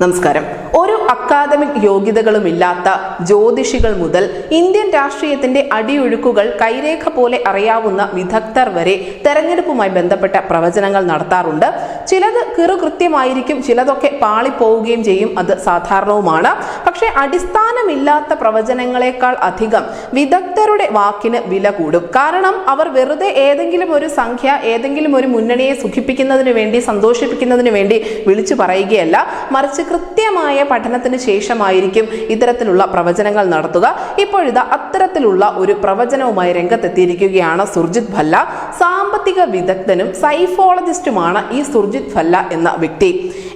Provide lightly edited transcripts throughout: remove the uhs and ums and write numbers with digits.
നമസ്കാരം. ഒരു അക്കാദമിക് യോഗ്യതകളുമില്ലാത്ത ജ്യോതിഷികൾ മുതൽ ഇന്ത്യൻ രാഷ്ട്രീയത്തിന്റെ അടിയൊഴുക്കുകൾ കൈരേഖ പോലെ അറിയാവുന്ന വിദഗ്ധർ വരെ തെരഞ്ഞെടുപ്പുമായി ബന്ധപ്പെട്ട പ്രവചനങ്ങൾ നടത്താറുണ്ട്. ചിലത് കൃത്യമായിരിക്കും, ചിലതൊക്കെ പാളിപ്പോവുകയും ചെയ്യും. അത് സാധാരണവുമാണ്. പക്ഷേ അടിസ്ഥാനമില്ലാത്ത പ്രവചനങ്ങളെക്കാൾ അധികം വിദഗ്ധരുടെ വാക്കിന് വില കൂടും. കാരണം അവർ വെറുതെ ഏതെങ്കിലും ഒരു സംഖ്യ, ഏതെങ്കിലും ഒരു മുന്നണിയെ സുഖിപ്പിക്കുന്നതിന് വേണ്ടി, സന്തോഷിപ്പിക്കുന്നതിന് വേണ്ടി വിളിച്ചു പറയുകയല്ല, മറിച്ച് കൃത്യമായ പഠനത്തിന് ശേഷമായിരിക്കും ഇത്തരത്തിലുള്ള പ്രവചനങ്ങൾ നടത്തുക. ഇപ്പോഴിതാ അത്തരത്തിലുള്ള ഒരു പ്രവചനവുമായി രംഗത്തെത്തിയിരിക്കുകയാണ് സുർജിത് ഭല്ല. സാമ്പത്തിക വിദഗ്ധനും സൈഫോളജിസ്റ്റുമാണ് ഈ സുർജിത് ഭല്ല എന്ന വ്യക്തി.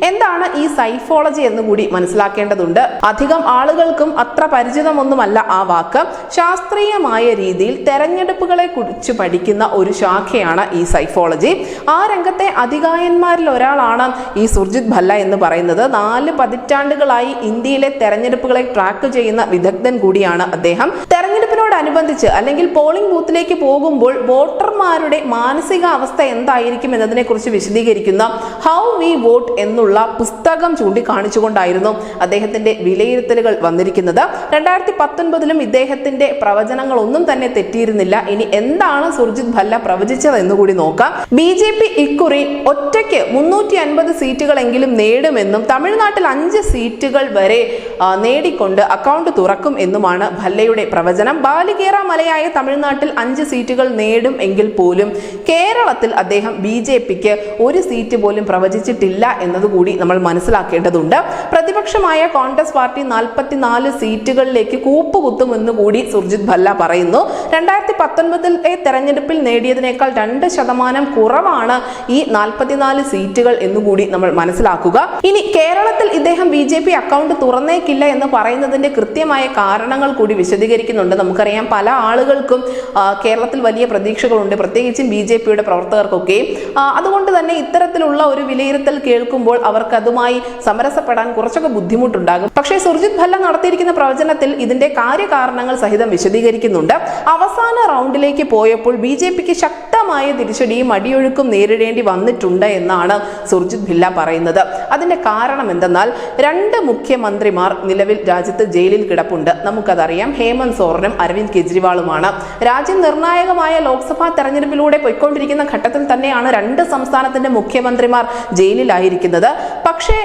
എന്താണ് ഈ സൈഫോളജി എന്ന് കൂടി മനസ്സിലാക്കേണ്ടതുണ്ട്. അധികം ആളുകൾക്കും അത്ര പരിചിതമൊന്നുമല്ല ആ വാക്ക്. ശാസ്ത്രീയമായ രീതിയിൽ തെരഞ്ഞെടുപ്പുകളെ കുറിച്ച് പഠിക്കുന്ന ഒരു ശാഖയാണ് ഈ സൈഫോളജി. ആ രംഗത്തെ അധികായന്മാരിൽ ഒരാളാണ് ഈ സുർജിത് ഭല്ല എന്ന് പറയുന്നത്. 4 പതിറ്റാണ്ടുകളായി ഇന്ത്യയിലെ തെരഞ്ഞെടുപ്പുകളെ ട്രാക്ക് ചെയ്യുന്ന വിദഗ്ധൻ കൂടിയാണ് അദ്ദേഹം. തെരഞ്ഞെടുപ്പിനോടനുബന്ധിച്ച് അല്ലെങ്കിൽ പോളിംഗ് ബൂത്തിലേക്ക് പോകുമ്പോൾ വോട്ടർമാരുടെ മാനസികാവസ്ഥ എന്തായിരിക്കും എന്നതിനെ കുറിച്ച് വിശദീകരിക്കുന്ന ഹൗ വി വോട്ട് എന്നുള്ള പുസ്തകം ചൂണ്ടിക്കാണിച്ചുകൊണ്ടായിരുന്നു അദ്ദേഹത്തിന്റെ വിലയിരുത്തലുകൾ വന്നിരിക്കുന്നത്. 2019 ഇദ്ദേഹത്തിന്റെ പ്രവചനങ്ങൾ ഒന്നും തന്നെ തെറ്റിയിരുന്നില്ല. ഇനി എന്താണ് സുർജിത് ഭല്ല പ്രവചിച്ചത് എന്നുകൂടി നോക്കാം. BJP ഇക്കുറി ഒറ്റയ്ക്ക് 350 സീറ്റുകളെങ്കിലും നേടുമെന്നും തമിഴ്നാട്ടിൽ 5 സീറ്റുകൾ വരെ നേടിക്കൊണ്ട് അക്കൗണ്ട് തുറക്കും എന്നുമാണ് ഭല്ലയുടെ പ്രവചനം. ബാലികേറ മലയായ തമിഴ്നാട്ടിൽ 5 സീറ്റുകൾ നേടും എങ്കിൽ പോലും കേരളത്തിൽ അദ്ദേഹം BJPക്ക് 1 സീറ്റ് പോലും പ്രവചിച്ചിട്ടില്ല എന്നതുകൂടി നമ്മൾ മനസ്സിലാക്കേണ്ടതുണ്ട്. പ്രതിപക്ഷമായ കോൺഗ്രസ് പാർട്ടി 44 സീറ്റുകളിലേക്ക് കൂപ്പുകുത്തുമെന്ന് കൂടി സുർജിത് ഭല്ല പറയുന്നു. 2019 തെരഞ്ഞെടുപ്പിൽ നേടിയതിനേക്കാൾ 2% കുറവാണ് ഈ 44 സീറ്റുകൾ എന്നുകൂടി നമ്മൾ മനസ്സിലാക്കുക. ഇനി കേരളത്തിൽ ഇദ്ദേഹം BJP അക്കൗണ്ട് തുറന്നേക്കില്ല എന്ന് പറയുന്നതിന്റെ കൃത്യമായ കാരണങ്ങൾ കൂടി വിശദീകരിക്കുന്നുണ്ട്. നമുക്കറിയാം, പല ആളുകൾക്കും കേരളത്തിൽ വലിയ പ്രതീക്ഷകളുണ്ട്, പ്രത്യേകിച്ചും BJPയുടെ പ്രവർത്തകർക്കൊക്കെ. അതുകൊണ്ട് തന്നെ ഇത്തരത്തിലുള്ള ഒരു വിലയിരുത്തൽ കേൾക്കുമ്പോൾ അവർക്ക് അതുമായി സമരസപ്പെടാൻ കുറച്ചൊക്കെ ബുദ്ധിമുട്ടുണ്ടാകും. പക്ഷേ സുർജിത് ഭല്ല നടത്തിയിരിക്കുന്ന പ്രവചനത്തിൽ ഇതിന്റെ കാര്യകാരണങ്ങൾ സഹിതം വിശദീകരിക്കുന്നുണ്ട്. അവസാന റൗണ്ടിലേക്ക് പോയപ്പോൾ BJPക്ക് ശക്തമായ തിരിച്ചടിയും അടിയൊഴുക്കും നേരിടേണ്ടി വന്നിട്ടുണ്ട് എന്നാണ് സുർജിത് ഭല്ല പറയുന്നത്. അതിന്റെ കാരണം എന്തെന്നാൽ 2 മുഖ്യമന്ത്രിമാർ നിലവിൽ രാജ്യത്ത് ജയിലിൽ കിടപ്പുണ്ട്. നമുക്കതറിയാം, ഹേമന്ത് സോറനും അരവിന്ദ് കെജ്രിവാളുമാണ്. രാജ്യം നിർണായകമായ ലോക്സഭാ തെരഞ്ഞെടുപ്പിലൂടെ പോയിക്കൊണ്ടിരിക്കുന്ന ഘട്ടത്തിൽ തന്നെയാണ് 2 സംസ്ഥാനത്തിന്റെ മുഖ്യമന്ത്രിമാർ ജയിലിലായിരിക്കുന്നത്. പക്ഷേ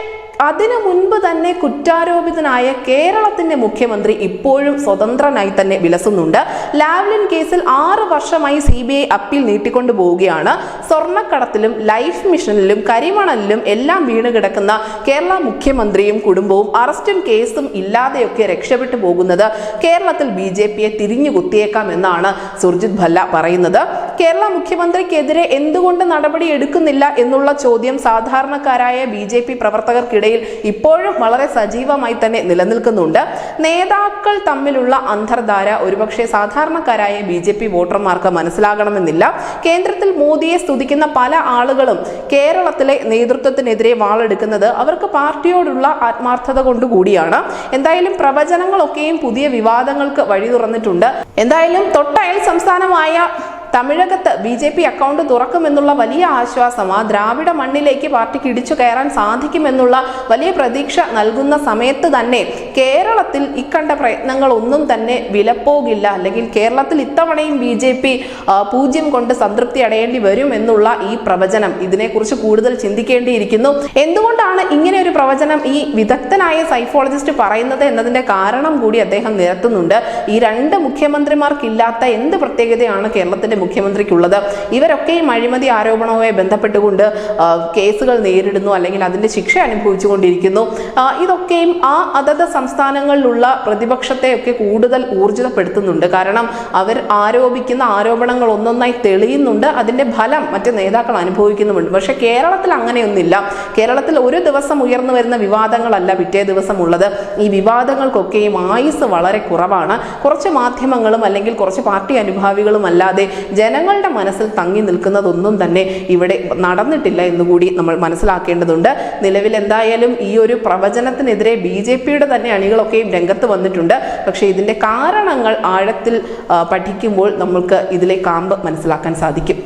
അതിനു മുൻപ് തന്നെ കുറ്റാരോപിതനായ കേരളത്തിന്റെ മുഖ്യമന്ത്രി ഇപ്പോഴും സ്വതന്ത്രനായി തന്നെ വിലസുന്നുണ്ട്. ലാവ്ലിൻ കേസിൽ 6 വർഷമായി CBI അപ്പീൽ നീട്ടിക്കൊണ്ടു പോവുകയാണ്. സ്വർണ്ണക്കടത്തിലും ലൈഫ് മിഷനിലും കരിമണലിലും എല്ലാം വീണ് കിടക്കുന്ന കേരള മുഖ്യമന്ത്രിയും കുടുംബവും അറസ്റ്റും കേസും ഇല്ലാതെയൊക്കെ രക്ഷപ്പെട്ടു പോകുന്നത് കേരളത്തിൽ BJPയെ തിരിഞ്ഞു കുത്തിയേക്കാം എന്നാണ് സുർജിത് ഭല്ല പറയുന്നത്. കേരള മുഖ്യമന്ത്രിക്കെതിരെ എന്തുകൊണ്ട് നടപടി എടുക്കുന്നില്ല എന്നുള്ള ചോദ്യം സാധാരണക്കാരായ BJP പ്രവർത്തകർക്കിടയിൽ ഇപ്പോഴും വളരെ സജീവമായി തന്നെ നിലനിൽക്കുന്നുണ്ട്. നേതാക്കൾ തമ്മിലുള്ള അന്തർധാര ഒരുപക്ഷെ സാധാരണക്കാരായ BJP വോട്ടർമാർക്ക് മനസ്സിലാകണമെന്നില്ല. കേന്ദ്രത്തിൽ മോദിയെ സ്തുതിക്കുന്ന പല ആളുകളും കേരളത്തിലെ നേതൃത്വത്തിനെതിരെ വാളെടുക്കുന്നത് അവർക്ക് പാർട്ടിയോടുള്ള ആത്മാർത്ഥത കൊണ്ടുകൂടിയാണ്. എന്തായാലും പ്രവചനങ്ങളൊക്കെയും പുതിയ വിവാദങ്ങൾക്ക് വഴി തുറന്നിട്ടുണ്ട്. എന്തായാലും തൊട്ടയൽ സംസ്ഥാനമായ തമിഴകത്ത് BJP അക്കൗണ്ട് തുറക്കുമെന്നുള്ള വലിയ ആശ്വാസം, ആ ദ്രാവിഡ മണ്ണിലേക്ക് പാർട്ടിക്ക് ഇടിച്ചു കയറാൻ സാധിക്കുമെന്നുള്ള വലിയ പ്രതീക്ഷ നൽകുന്ന സമയത്ത് തന്നെ കേരളത്തിൽ ഇക്കണ്ട പ്രയത്നങ്ങളൊന്നും തന്നെ വിലപ്പോകില്ല, അല്ലെങ്കിൽ കേരളത്തിൽ ഇത്തവണയും BJP 0 കൊണ്ട് സംതൃപ്തി അടയേണ്ടി വരും എന്നുള്ള ഈ പ്രവചനം, ഇതിനെക്കുറിച്ച് കൂടുതൽ ചിന്തിക്കേണ്ടിയിരിക്കുന്നു. എന്തുകൊണ്ടാണ് ഇങ്ങനെ ഒരു പ്രവചനം ഈ വിദഗ്ധനായ സൈഫോളജിസ്റ്റ് പറയുന്നത് എന്നതിന്റെ കാരണം കൂടി അദ്ദേഹം നിരത്തുന്നുണ്ട്. ഈ 2 മുഖ്യമന്ത്രിമാർക്കില്ലാത്ത എന്ത് പ്രത്യേകതയാണ് കേരളത്തിന്റെ മുഖ്യമന്ത്രിക്കുള്ളത്? ഇവരൊക്കെയും അഴിമതി ആരോപണവുമായി ബന്ധപ്പെട്ടുകൊണ്ട് കേസുകൾ നേരിടുന്നു, അല്ലെങ്കിൽ അതിന്റെ ശിക്ഷ അനുഭവിച്ചുകൊണ്ടിരിക്കുന്നു. ഇതൊക്കെയും ആ അതത് സംസ്ഥാനങ്ങളിലുള്ള പ്രതിപക്ഷത്തെയൊക്കെ കൂടുതൽ ഊർജിതപ്പെടുത്തുന്നുണ്ട്. കാരണം അവർ ആരോപിക്കുന്ന ആരോപണങ്ങൾ ഒന്നൊന്നായി തെളിയുന്നുണ്ട്, അതിന്റെ ഫലം മറ്റ് നേതാക്കൾ അനുഭവിക്കുന്നുമുണ്ട്. പക്ഷെ കേരളത്തിൽ അങ്ങനെയൊന്നുമില്ല. കേരളത്തിൽ ഒരു ദിവസം ഉയർന്നു വരുന്ന വിവാദങ്ങളല്ല പിറ്റേ ദിവസം ഉള്ളത്. ഈ വിവാദങ്ങൾക്കൊക്കെയും ആയുസ് വളരെ കുറവാണ്. കുറച്ച് മാധ്യമങ്ങളും അല്ലെങ്കിൽ കുറച്ച് പാർട്ടി അനുഭാവികളും അല്ലാതെ ജനങ്ങളുടെ മനസ്സിൽ തങ്ങി നിൽക്കുന്നതൊന്നും തന്നെ ഇവിടെ നടന്നിട്ടില്ല എന്നുകൂടി നമ്മൾ മനസ്സിലാക്കേണ്ടതുണ്ട്. നിലവിൽ എന്തായാലും ഈ ഒരു പ്രവചനത്തിനെതിരെ BJPയുടെ തന്നെ അണികളൊക്കെയും രംഗത്ത് വന്നിട്ടുണ്ട്. പക്ഷേ ഇതിന്റെ കാരണങ്ങൾ ആഴത്തിൽ പഠിക്കുമ്പോൾ നമ്മൾക്ക് ഇതിലെ കാമ്പ് മനസ്സിലാക്കാൻ സാധിക്കും.